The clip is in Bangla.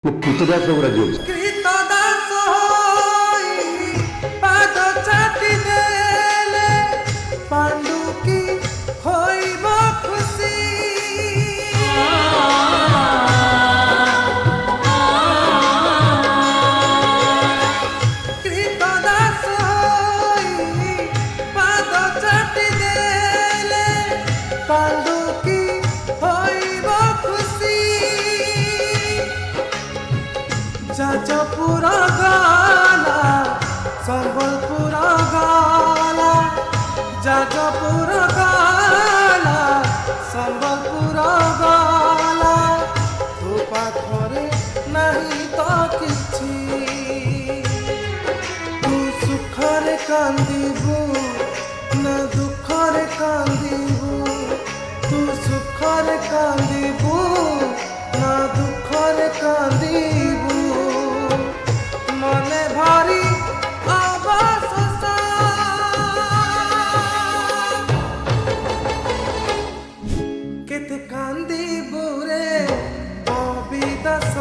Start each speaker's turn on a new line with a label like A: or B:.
A: কৃতদাস বাবু রাজি হয়েছে।
B: কৃতদাস হই পাদ চাটি দেলে পাণ্ডু কি হইব খুশি। কৃতদাস হই পাদ চাটি দেলে পাণ্ডু কি হইব খুশি। যাজপুর গালা সম্বলপুর গালা যাজপুর গালা সম্বলপুর গালা ତୋ ପାଖରେ ନାହିଁ ତ କିଛି। ତୁ ସୁଖରେ କାନ୍ଦିବୁ ନା ଦୁଃଖରେ କାନ୍ଦିବୁ। ତୁ ସୁଖରେ କାନ୍ଦିବୁ ନା ଦୁଃଖରେ କାନ୍ଦିବୁ। মনে ভারি অবশোষ কেতে কান্দিবু রে অবিদাস।